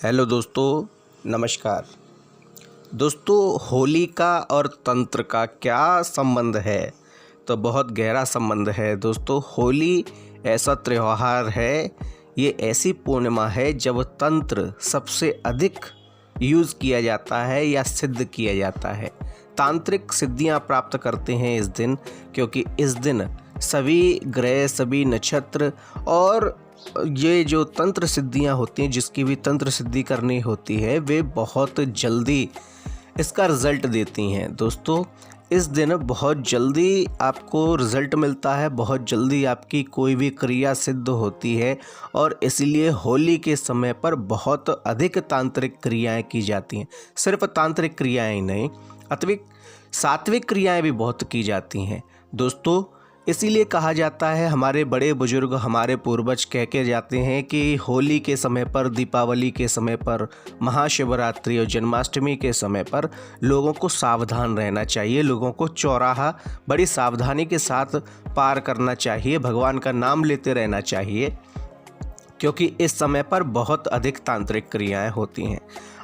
Hello दोस्तों, नमस्कार। दोस्तों, होली का और तंत्र का क्या संबंध है? तो बहुत गहरा संबंध है दोस्तों। होली ऐसा त्यौहार है, ये ऐसी पूर्णिमा है जब तंत्र सबसे अधिक यूज़ किया जाता है या सिद्ध किया जाता है। तांत्रिक सिद्धियां प्राप्त करते हैं इस दिन, क्योंकि इस दिन सभी ग्रह, सभी नक्षत्र और ये जो तंत्र सिद्धियां होती हैं, जिसकी भी तंत्र सिद्धि करनी होती है, वे बहुत जल्दी इसका रिज़ल्ट देती हैं। दोस्तों, इस दिन बहुत जल्दी आपको रिज़ल्ट मिलता है, बहुत जल्दी आपकी कोई भी क्रिया सिद्ध होती है और इसलिए होली के समय पर बहुत अधिक तांत्रिक क्रियाएं की जाती हैं। सिर्फ तांत्रिक क्रियाएं ही नहीं, अत्विक सात्विक क्रियाएं भी बहुत की जाती हैं। दोस्तों, इसीलिए कहा जाता है, हमारे बड़े बुजुर्ग, हमारे पूर्वज कह के जाते हैं कि होली के समय पर, दीपावली के समय पर, महाशिवरात्रि और जन्माष्टमी के समय पर लोगों को सावधान रहना चाहिए। लोगों को चौराहा बड़ी सावधानी के साथ पार करना चाहिए, भगवान का नाम लेते रहना चाहिए, क्योंकि इस समय पर बहुत अधिक तांत्रिक क्रियाएं होती हैं।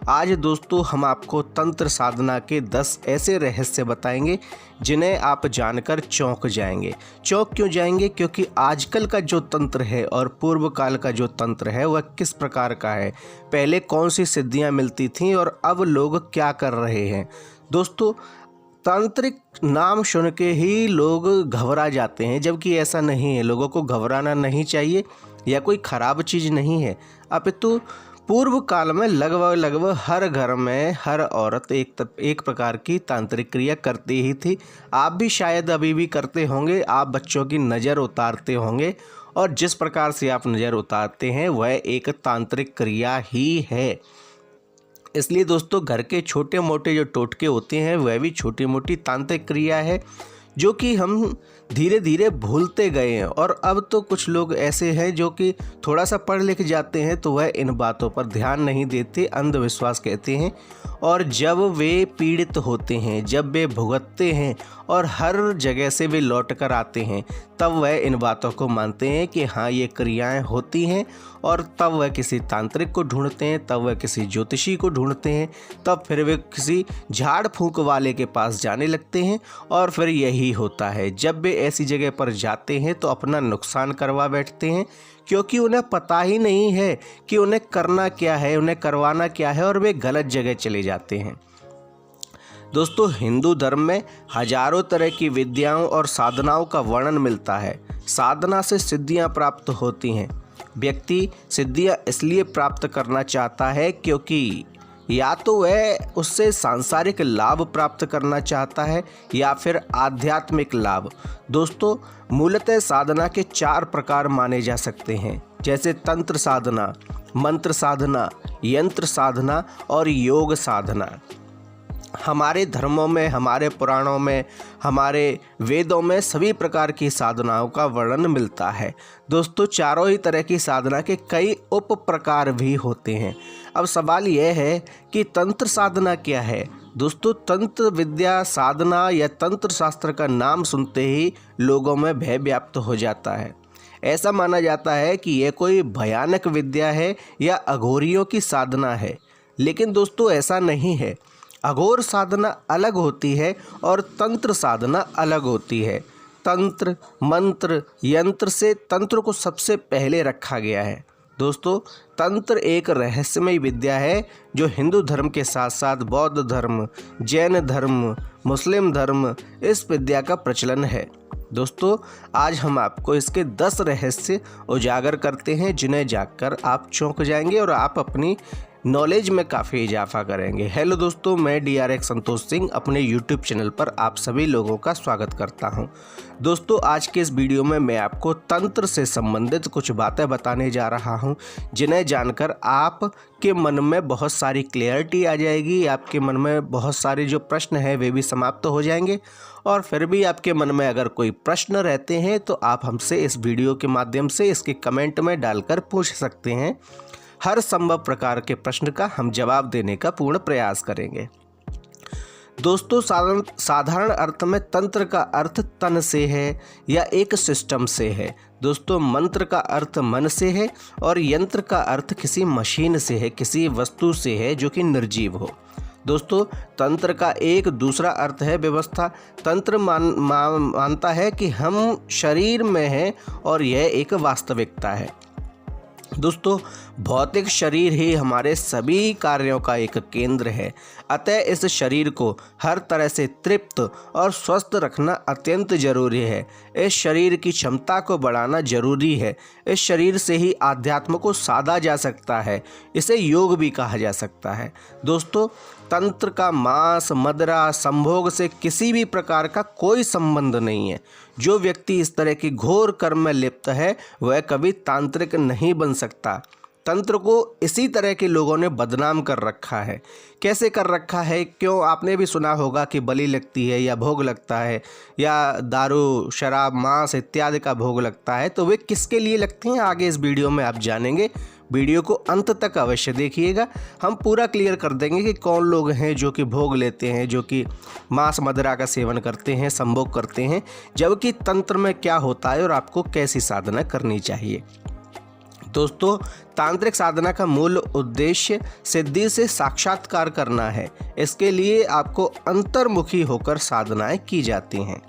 आज दोस्तों, हम आपको तंत्र साधना के 10 ऐसे रहस्य बताएंगे जिन्हें आप जानकर चौंक जाएंगे। चौंक क्यों जाएंगे? क्योंकि आजकल का जो तंत्र है और पूर्व काल का जो तंत्र है वह किस प्रकार का है, पहले कौन सी सिद्धियां मिलती थीं और अब लोग क्या कर रहे हैं। दोस्तों, तांत्रिक नाम सुन के ही लोग घबरा जाते हैं, जबकि ऐसा नहीं है। लोगों को घबराना नहीं चाहिए, यह कोई ख़राब चीज़ नहीं है। अपितु पूर्व काल में लगभग हर घर में हर औरत एक प्रकार की तांत्रिक क्रिया करती ही थी। आप भी शायद अभी भी करते होंगे। आप बच्चों की नज़र उतारते होंगे और जिस प्रकार से आप नज़र उतारते हैं वह एक तांत्रिक क्रिया ही है। इसलिए दोस्तों, घर के छोटे मोटे जो टोटके होते हैं वह भी छोटी मोटी तांत्रिक क्रिया है, जो कि हम धीरे धीरे भूलते गए हैं। और अब तो कुछ लोग ऐसे हैं जो कि थोड़ा सा पढ़ लिख जाते हैं तो वह इन बातों पर ध्यान नहीं देते, अंधविश्वास कहते हैं। और जब वे पीड़ित होते हैं, जब वे भुगतते हैं और हर जगह से वे लौट कर आते हैं, तब वह इन बातों को मानते हैं कि हाँ, ये क्रियाएं होती हैं। और तब वह किसी तांत्रिक को ढूंढते हैं, तब वह किसी ज्योतिषी को ढूंढते हैं, तब फिर वे किसी झाड़ फूंक वाले के पास जाने लगते हैं। और फिर यही होता है, जब वे ऐसी जगह पर जाते हैं तो अपना नुकसान करवा बैठते हैं, क्योंकि उन्हें पता ही नहीं है कि उन्हें करना क्या है, उन्हें करवाना क्या है, और वे गलत जगह चले जाते हैं। दोस्तों, हिंदू धर्म में हजारों तरह की विद्याओं और साधनाओं का वर्णन मिलता है। साधना से सिद्धियां प्राप्त होती हैं। व्यक्ति सिद्धियां इसलिए प्राप्त करना चाहता है क्योंकि या तो वह उससे सांसारिक लाभ प्राप्त करना चाहता है या फिर आध्यात्मिक लाभ। दोस्तों, मूलतः साधना के 4 प्रकार माने जा सकते हैं, जैसे तंत्र साधना, मंत्र साधना, यंत्र साधना और योग साधना। हमारे धर्मों में, हमारे पुराणों में, हमारे वेदों में सभी प्रकार की साधनाओं का वर्णन मिलता है। दोस्तों, चारों ही तरह की साधना के कई उप प्रकार भी होते हैं। अब सवाल यह है कि तंत्र साधना क्या है? दोस्तों, तंत्र विद्या साधना या तंत्र शास्त्र का नाम सुनते ही लोगों में भय व्याप्त हो जाता है। ऐसा माना जाता है कि यह कोई भयानक विद्या है या अघोरियों की साधना है। लेकिन दोस्तों, ऐसा नहीं है। अघोर साधना अलग होती है और तंत्र साधना अलग होती है। तंत्र, मंत्र, यंत्र से तंत्र को सबसे पहले रखा गया है। दोस्तों, तंत्र एक रहस्यमय विद्या है जो हिंदू धर्म के साथ साथ बौद्ध धर्म, जैन धर्म, मुस्लिम धर्म, इस विद्या का प्रचलन है। दोस्तों, आज हम आपको इसके 10 रहस्य उजागर करते हैं, जिन्हें जानकर आप चौंक जाएंगे और आप अपनी नॉलेज में काफ़ी इजाफा करेंगे। हेलो दोस्तों, मैं DRX संतोष सिंह अपने YouTube चैनल पर आप सभी लोगों का स्वागत करता हूं। दोस्तों, आज के इस वीडियो में मैं आपको तंत्र से संबंधित कुछ बातें बताने जा रहा हूं, जिन्हें जानकर आपके मन में बहुत सारी क्लैरिटी आ जाएगी। आपके मन में बहुत सारे जो प्रश्न हैं वे भी समाप्त हो जाएंगे। और फिर भी आपके मन में अगर कोई प्रश्न रहते हैं तो आप हमसे इस वीडियो के माध्यम से इसके कमेंट में डालकर पूछ सकते हैं। हर संभव प्रकार के प्रश्न का हम जवाब देने का पूर्ण प्रयास करेंगे। दोस्तों, साधारण अर्थ में तंत्र का अर्थ तन से है या एक सिस्टम से है। दोस्तों मंत्र का अर्थ मन से है और यंत्र का अर्थ किसी मशीन से है, किसी वस्तु से है जो कि निर्जीव हो। दोस्तों तंत्र का एक दूसरा अर्थ है व्यवस्था। तंत्र मानता है कि हम शरीर में हैं और यह एक वास्तविकता है। दोस्तों भौतिक शरीर ही हमारे सभी कार्यों का एक केंद्र है, अतः इस शरीर को हर तरह से तृप्त और स्वस्थ रखना अत्यंत जरूरी है। इस शरीर की क्षमता को बढ़ाना जरूरी है। इस शरीर से ही आध्यात्म को साधा जा सकता है, इसे योग भी कहा जा सकता है। दोस्तों तंत्र का मांस, मदिरा, संभोग से किसी भी प्रकार का कोई संबंध नहीं है। जो व्यक्ति इस तरह की घोर कर्म में लिप्त है वह कभी तांत्रिक नहीं बन सकता। तंत्र को इसी तरह के लोगों ने बदनाम कर रखा है। कैसे कर रखा है? क्यों, आपने भी सुना होगा कि बलि लगती है या भोग लगता है या दारू, शराब, मांस इत्यादि का भोग लगता है, तो वे किसके लिए लगती हैं आगे इस वीडियो में आप जानेंगे। वीडियो को अंत तक अवश्य देखिएगा, हम पूरा क्लियर कर देंगे कि कौन लोग हैं जो कि भोग लेते हैं, जो कि मांस मदिरा का सेवन करते हैं, संभोग करते हैं, जबकि तंत्र में क्या होता है और आपको कैसी साधना करनी चाहिए। दोस्तों तांत्रिक साधना का मूल उद्देश्य सिद्धि से साक्षात्कार करना है। इसके लिए आपको अंतर्मुखी होकर साधनाएं की जाती हैं।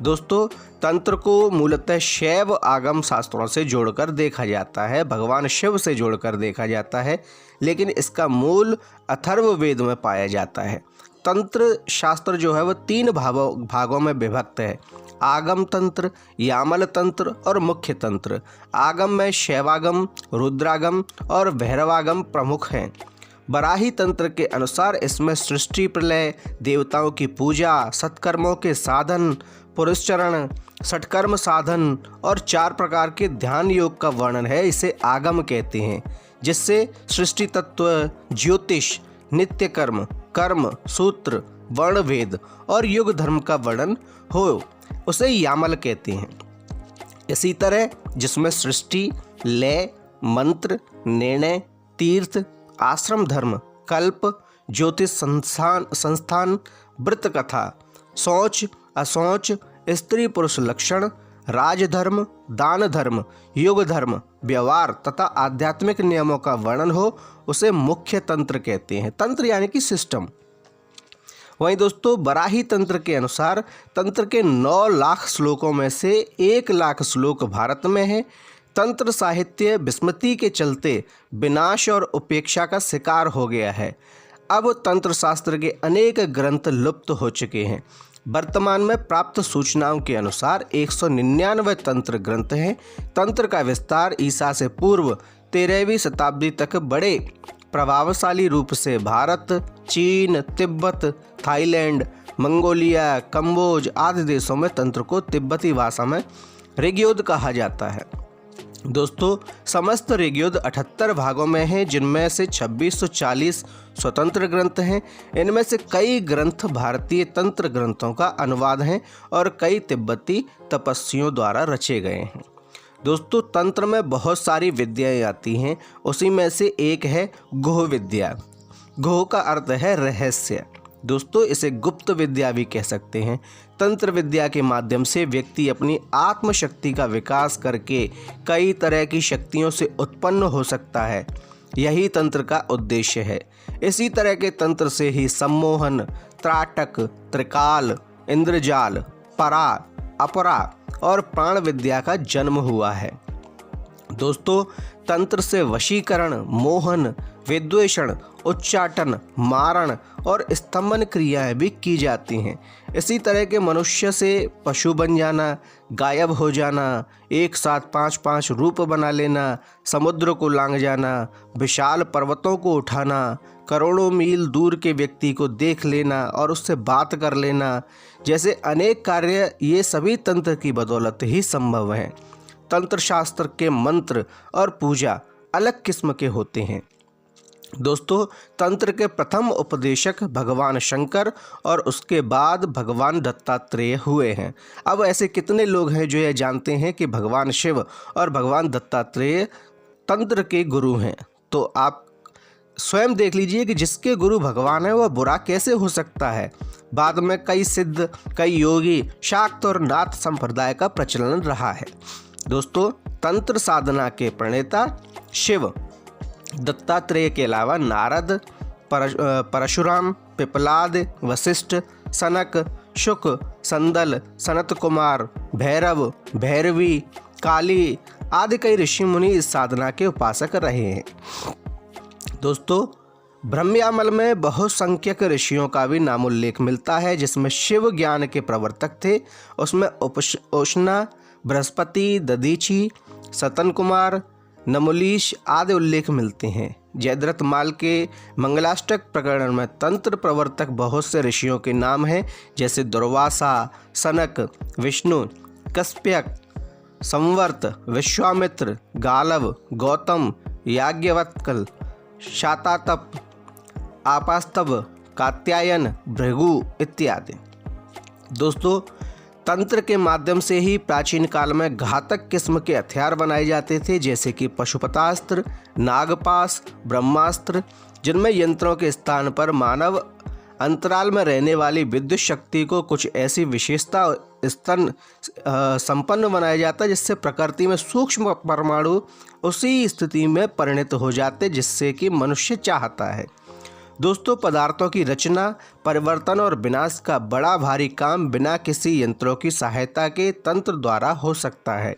दोस्तों तंत्र को मूलतः शैव आगम शास्त्रों से जोड़कर देखा जाता है, भगवान शिव से जोड़कर देखा जाता है, लेकिन इसका मूल अथर्ववेद में पाया जाता है। तंत्र शास्त्र जो है वह 3 भागों में विभक्त है, आगम तंत्र, यामल तंत्र और मुख्य तंत्र। आगम में शैवागम, रुद्रागम और भैरवागम प्रमुख हैं। बराही तंत्र के अनुसार इसमें सृष्टि, प्रलय, देवताओं की पूजा, सत्कर्मों के साधन, पुरुषचरण, षटकर्म साधन और 4 प्रकार के ध्यान योग का वर्णन है। इसे आगम कहते हैं, जिससे सृष्टि तत्व, ज्योतिष, नित्य कर्म, कर्म, सूत्र, वर्ण भेद और युग धर्म का वर्णन हो, उसे यामल कहते हैं। इसी तरह जिसमें सृष्टि, लय, मंत्र, निर्णय, तीर्थ, आश्रम धर्म, कल्प, ज्योतिष संस्थान, व्रत कथा, शौच, असौच, स्त्री पुरुष लक्षण, राजधर्म, दान धर्म, युग धर्म, व्यवहार तथा आध्यात्मिक नियमों का वर्णन हो, उसे मुख्य तंत्र कहते हैं। तंत्र यानी कि सिस्टम। वहीं दोस्तों बराही तंत्र के अनुसार तंत्र के 9 लाख श्लोकों में से 1 लाख श्लोक भारत में है। तंत्र साहित्य विस्मृति के चलते विनाश और उपेक्षा का शिकार हो गया है। अब तंत्र शास्त्र के अनेक ग्रंथ लुप्त हो चुके हैं। वर्तमान में प्राप्त सूचनाओं के अनुसार 199 तंत्र ग्रंथ हैं। तंत्र का विस्तार ईसा से पूर्व 13वीं शताब्दी तक बड़े प्रभावशाली रूप से भारत, चीन, तिब्बत, थाईलैंड, मंगोलिया, कंबोज आदि देशों में तंत्र को तिब्बती भाषा में ऋग्वेद कहा जाता है। दोस्तों समस्त ऋग्वेद 78 भागों में है, जिनमें से 2640 स्वतंत्र ग्रंथ हैं। इनमें से कई ग्रंथ भारतीय तंत्र ग्रंथों का अनुवाद हैं और कई तिब्बती तपस्वियों द्वारा रचे गए हैं। दोस्तों तंत्र में बहुत सारी विद्याएं आती हैं, उसी में से एक है गुह विद्या। गुह का अर्थ है रहस्य। दोस्तों इसे गुप्त विद्या भी कह सकते हैं। तंत्र विद्या के माध्यम से व्यक्ति अपनी आत्मशक्ति का विकास करके कई तरह की शक्तियों से उत्पन्न हो सकता है। यही तंत्र का उद्देश्य है। इसी तरह के तंत्र से ही सम्मोहन, त्राटक, त्रिकाल, इंद्रजाल, परा, अपरा और प्राण विद्या का जन्म हुआ है। दोस्तों तंत्र से वशीकरण, मोहन, विद्वेषण, उच्चाटन, मारण और स्तंभन क्रियाएं भी की जाती हैं। इसी तरह के मनुष्य से पशु बन जाना, गायब हो जाना, एक साथ 5-5 रूप बना लेना, समुद्र को लांघ जाना, विशाल पर्वतों को उठाना, करोड़ों मील दूर के व्यक्ति को देख लेना और उससे बात कर लेना, जैसे अनेक कार्य ये सभी तंत्र की बदौलत ही संभव हैं। तंत्र शास्त्र के मंत्र और पूजा अलग किस्म के होते हैं। दोस्तों तंत्र के प्रथम उपदेशक भगवान शंकर और उसके बाद भगवान दत्तात्रेय हुए हैं। अब ऐसे कितने लोग हैं जो यह जानते हैं कि भगवान शिव और भगवान दत्तात्रेय तंत्र के गुरु हैं? तो आप स्वयं देख लीजिए कि जिसके गुरु भगवान है वह बुरा कैसे हो सकता है। बाद में कई सिद्ध, कई योगी, शाक्त और नाथ संप्रदाय का प्रचलन रहा है। दोस्तों तंत्र साधना के प्रणेता शिव, दत्तात्रेय के अलावा नारद, परशुराम, पिपलाद, वशिष्ठ, सनक, शुक, संदल, सनत कुमार, भैरव, भैरवी, काली आदि कई ऋषि मुनि इस साधना के उपासक रहे हैं। दोस्तों ब्रह्मयामल में बहुसंख्यक ऋषियों का भी नामोल्लेख मिलता है, जिसमें शिव ज्ञान के प्रवर्तक थे। उसमें उष्णा, बृहस्पति, दधीची, सतन कुमार, नमुलीश आदि उल्लेख मिलते हैं। जयद्रथमाल के मंगलाष्टक प्रकरण में तंत्र प्रवर्तक बहुत से ऋषियों के नाम हैं, जैसे दुर्वासा, सनक, विष्णु, कश्यप, संवर्त, विश्वामित्र, गालव, गौतम, याज्ञवल्क्य, शातातप, आपास्तव, कात्यायन, भृगु इत्यादि। दोस्तों तंत्र के माध्यम से ही प्राचीन काल में घातक किस्म के हथियार बनाए जाते थे, जैसे कि पशुपतास्त्र, नागपाश, ब्रह्मास्त्र, जिनमें यंत्रों के स्थान पर मानव अंतराल में रहने वाली विद्युत शक्ति को कुछ ऐसी विशेषता स्तर संपन्न बनाया जाता है जिससे प्रकृति में सूक्ष्म परमाणु उसी स्थिति में परिणत हो जाते जिससे कि मनुष्य चाहता है। दोस्तों पदार्थों की रचना, परिवर्तन और विनाश का बड़ा भारी काम बिना किसी यंत्रों की सहायता के तंत्र द्वारा हो सकता है।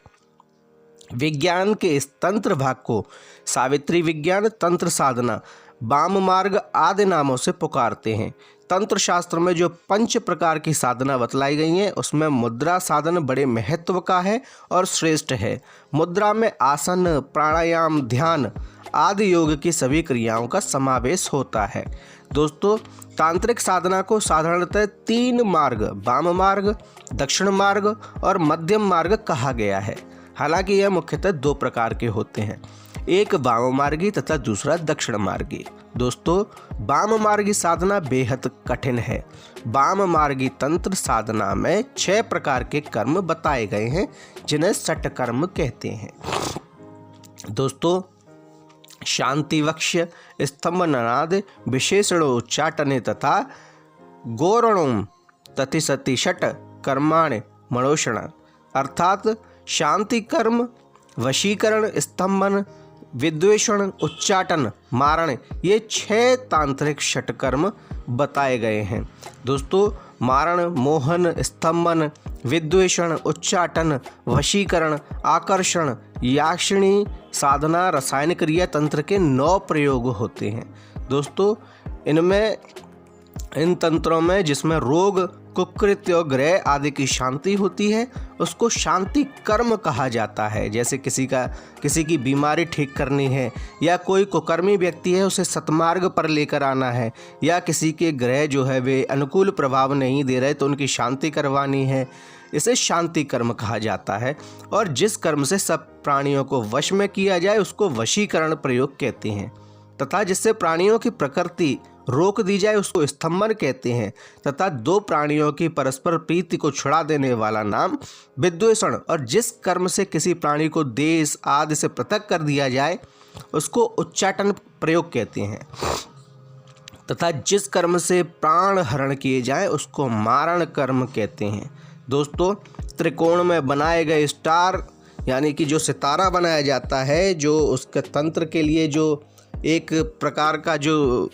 विज्ञान के इस तंत्र भाग को सावित्री विज्ञान, तंत्र साधना, वाम मार्ग आदि नामों से पुकारते हैं। तंत्र शास्त्र में जो 5 प्रकार की साधना बतलाई गई हैं उसमें मुद्रा साधन बड़े महत्व का है और श्रेष्ठ है। मुद्रा में आसन, प्राणायाम, ध्यान आदि योग की सभी क्रियाओं का समावेश होता है। दोस्तों तांत्रिक साधना को साधारणतः 3 मार्ग, वाम मार्ग, दक्षिण मार्ग और मध्यम मार्ग कहा गया है। हालांकि यह मुख्यतः 2 प्रकार के होते हैं, एक वाम मार्गी तथा दूसरा दक्षिण मार्गी। दोस्तों वाम मार्गी साधना बेहद कठिन है। वाम मार्गी तंत्र साधना में 6 प्रकार के कर्म बताए गए हैं जिन्हें षट कर्म कहते हैं। दोस्तों शांति वक्ष, स्तंभ ननाद, विशेषणोच्चाटने तथा गौरणों ततिसति षट कर्माणि मनोषण, अर्थात शांति कर्म, वशीकरण, स्तंभन, विद्वेषण, उच्चाटन, मारण, ये 6 तांत्रिक षटकर्म बताए गए हैं। दोस्तों मारण, मोहन, स्तंभन, विद्वेषण, उच्चाटन, वशीकरण, आकर्षण, याक्षिणी साधना, रसायन क्रिया तंत्र के 9 प्रयोग होते हैं। दोस्तों इन तंत्रों में जिसमें रोग, कुकृत्य और ग्रह आदि की शांति होती है उसको शांति कर्म कहा जाता है। जैसे किसी की बीमारी ठीक करनी है, या कोई कुकर्मी व्यक्ति है उसे सतमार्ग पर लेकर आना है, या किसी के ग्रह जो है वे अनुकूल प्रभाव नहीं दे रहे तो उनकी शांति करवानी है, इसे शांति कर्म कहा जाता है। और जिस कर्म से सब प्राणियों को वश में किया जाए उसको वशीकरण प्रयोग कहते हैं, तथा जिससे प्राणियों की प्रकृति रोक दी जाए उसको स्तंभन कहते हैं, तथा 2 प्राणियों की परस्पर प्रीति को छुड़ा देने वाला नाम विद्वेषण, और जिस कर्म से किसी प्राणी को देश आदि से पृथक कर दिया जाए उसको उच्चाटन प्रयोग कहते हैं, तथा जिस कर्म से प्राण हरण किए जाए उसको मारण कर्म कहते हैं। दोस्तों त्रिकोण में बनाए गए स्टार यानी कि जो सितारा बनाया जाता है, जो उसके तंत्र के लिए जो एक प्रकार का जो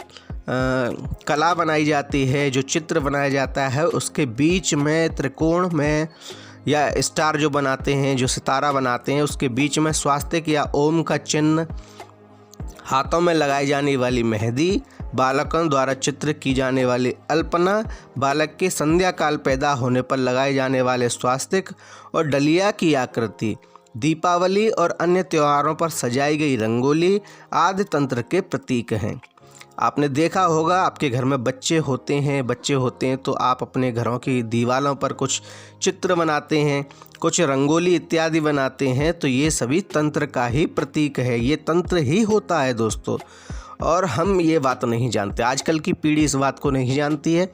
कला बनाई जाती है, जो चित्र बनाया जाता है, उसके बीच में त्रिकोण में या स्टार जो बनाते हैं, जो सितारा बनाते हैं, उसके बीच में स्वास्तिक या ओम का चिन्ह, हाथों में लगाई जाने वाली मेहंदी, बालकों द्वारा चित्र की जाने वाली अल्पना, बालक के संध्या काल पैदा होने पर लगाए जाने वाले स्वास्तिक और डलिया की आकृति, दीपावली और अन्य त्योहारों पर सजाई गई रंगोली आदि तंत्र के प्रतीक हैं। आपने देखा होगा आपके घर में बच्चे होते हैं तो आप अपने घरों की दीवारों पर कुछ चित्र बनाते हैं, कुछ रंगोली इत्यादि बनाते हैं, तो ये सभी तंत्र का ही प्रतीक है, ये तंत्र ही होता है दोस्तों। और हम ये बात नहीं जानते, आजकल की पीढ़ी इस बात को नहीं जानती है।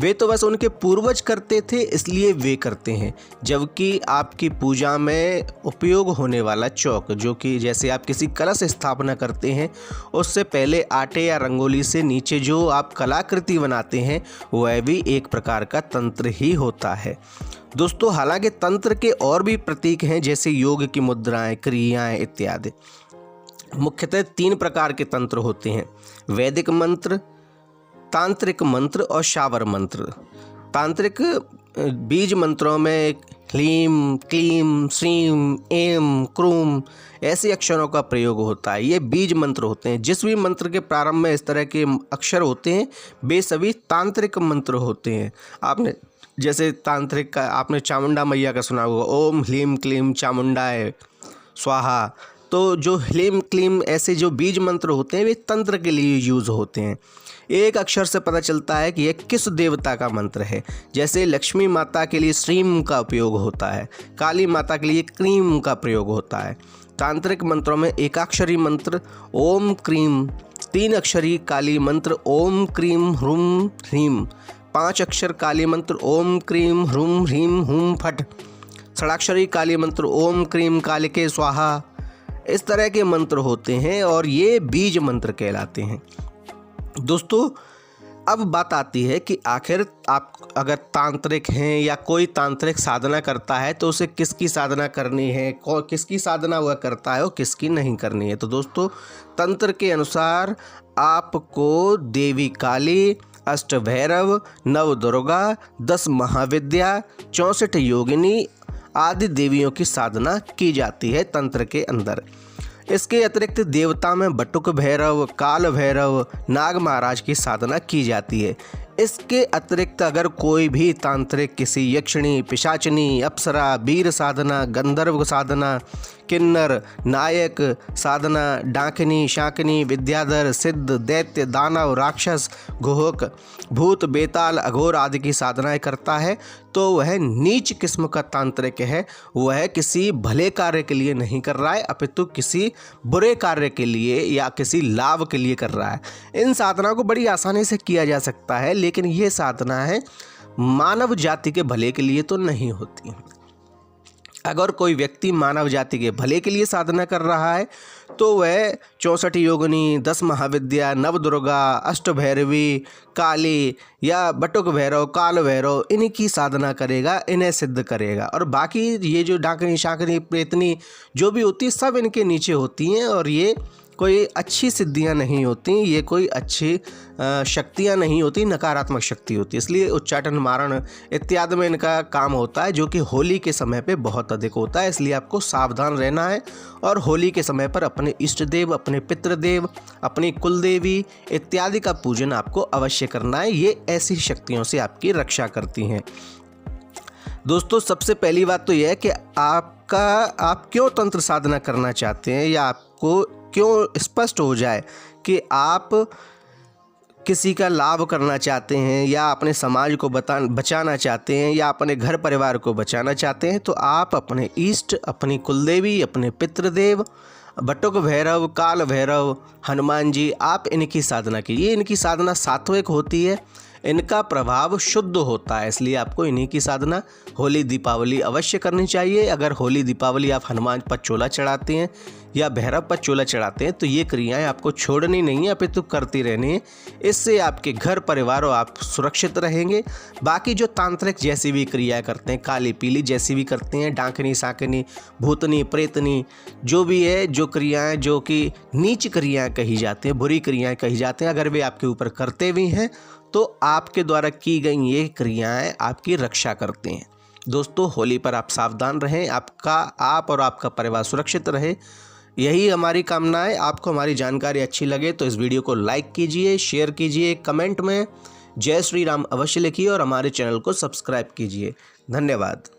वे तो बस उनके पूर्वज करते थे इसलिए वे करते हैं। जबकि आपकी पूजा में उपयोग होने वाला चौक, जो कि जैसे आप किसी कलश स्थापना करते हैं उससे पहले आटे या रंगोली से नीचे जो आप कलाकृति बनाते हैं वह भी एक प्रकार का तंत्र ही होता है। दोस्तों हालांकि तंत्र के और भी प्रतीक हैं, जैसे योग की मुद्राएं, क्रियाएं इत्यादि। मुख्यतः 3 प्रकार के तंत्र होते हैं: वैदिक मंत्र, तांत्रिक मंत्र और शावर मंत्र। तांत्रिक बीज मंत्रों में ह्लीम, क्लीम, श्रीम, एम, क्रूम ऐसे अक्षरों का प्रयोग होता है। ये बीज मंत्र होते हैं। जिस भी मंत्र के प्रारंभ में इस तरह के अक्षर होते हैं वे सभी तांत्रिक मंत्र होते हैं। आपने जैसे तांत्रिक का आपने चामुंडा मैया का सुना होगा, ओम ह्लीम क्लीम चामुंडाय स्वाहा। तो जो ह्लीम क्लीम ऐसे जो बीज मंत्र होते हैं वे तंत्र के लिए यूज़ होते हैं। एक अक्षर से पता चलता है कि यह किस देवता का मंत्र है। जैसे लक्ष्मी माता के लिए श्रीम का उपयोग होता है, काली माता के लिए क्रीम का प्रयोग होता है। तांत्रिक मंत्रों में एकाक्षरी मंत्र ओम क्रीम, 3 अक्षरी काली मंत्र ओम क्रीम ह्रूम ह्रीम, 5 अक्षर काली मंत्र ओम क्रीम ह्रूम ह्रीम हुम फट, 6 काली मंत्र ओम क्रीम कालिके स्वाहा। इस तरह के मंत्र होते हैं और ये बीज मंत्र कहलाते हैं। दोस्तों अब बात आती है कि आखिर आप अगर तांत्रिक हैं या कोई तांत्रिक साधना करता है तो उसे किसकी साधना करनी है, किसकी साधना वह करता है और किसकी नहीं करनी है। तो दोस्तों तंत्र के अनुसार आपको देवी काली, अष्टभैरव, नव दुर्गा, 10 महाविद्या, 64 योगिनी आदि देवियों की साधना की जाती है तंत्र के अंदर। इसके अतिरिक्त देवता में बटुक भैरव, काल भैरव, नाग महाराज की साधना की जाती है। इसके अतिरिक्त अगर कोई भी तांत्रिक किसी यक्षिणी, पिशाचिनी, अप्सरा, वीर साधना, गंधर्व साधना, किन्नर, नायक साधना, डाकिनी, शाकिनी, विद्याधर, सिद्ध, दैत्य, दानव, राक्षस, गुहक, भूत, बेताल, अघोर आदि की साधनाएं करता है तो वह नीच किस्म का तांत्रिक है। वह किसी भले कार्य के लिए नहीं कर रहा है अपितु किसी बुरे कार्य के लिए या किसी लाभ के लिए कर रहा है। इन साधनाओं को बड़ी आसानी से किया जा सकता है, लेकिन ये साधना है मानव जाति के भले के लिए तो नहीं होती। अगर कोई व्यक्ति मानव जाति के भले के लिए साधना कर रहा है तो वह 64 योगिनी, 10 महाविद्या, नव दुर्गा, अष्टभैरवी, काली या बटुक भैरव, काल भैरव इन्हीं की साधना करेगा, इन्हें सिद्ध करेगा। और बाकी ये जो डाकनी, शाकनी, प्रेतनी जो भी होती है सब इनके नीचे होती हैं और ये कोई अच्छी सिद्धियां नहीं होती, ये कोई अच्छी शक्तियां नहीं होती, नकारात्मक शक्ति होती है। इसलिए उच्चाटन, मारण इत्यादि में इनका काम होता है, जो कि होली के समय पे बहुत अधिक होता है। इसलिए आपको सावधान रहना है और होली के समय पर अपने इष्ट देव, अपने पितृदेव, अपनी कुलदेवी इत्यादि का पूजन आपको अवश्य करना है। ये ऐसी शक्तियों से आपकी रक्षा करती हैं। दोस्तों सबसे पहली बात तो यह है कि आप क्यों तंत्र साधना करना चाहते हैं, या आपको क्यों स्पष्ट हो जाए कि आप किसी का लाभ करना चाहते हैं या अपने समाज को बचाना चाहते हैं या अपने घर परिवार को बचाना चाहते हैं, तो आप अपने इष्ट, अपनी कुलदेवी, अपने पितृदेव, बटुक भैरव, काल भैरव, हनुमान जी, आप इनकी साधना कीजिए। इनकी साधना सात्विक होती है, इनका प्रभाव शुद्ध होता है, इसलिए आपको इन्हीं की साधना होली दीपावली अवश्य करनी चाहिए। अगर होली दीपावली आप हनुमान पर चोला चढ़ाते हैं या भैरव पर चोला चढ़ाते हैं तो ये क्रियाएं आपको छोड़नी नहीं है अपितु करती रहनी है। इससे आपके घर परिवार और आप सुरक्षित रहेंगे। बाकी जो तांत्रिक जैसी भी क्रियाएं करते हैं, काली पीली जैसी भी करते हैं, डाकनी, साकनी, भूतनी, प्रेतनी, जो भी है, जो क्रियाएं जो कि नीच क्रियाएं कही जाती हैं, बुरी क्रियाएं कही जाती हैं, अगर वे आपके ऊपर करते भी हैं तो आपके द्वारा की गई ये क्रियाएं आपकी रक्षा करते हैं। दोस्तों होली पर आप सावधान रहें, आप और आपका परिवार सुरक्षित रहे, यही हमारी कामना है। आपको हमारी जानकारी अच्छी लगे तो इस वीडियो को लाइक कीजिए, शेयर कीजिए, कमेंट में जय श्री राम अवश्य लिखिए और हमारे चैनल को सब्सक्राइब कीजिए। धन्यवाद।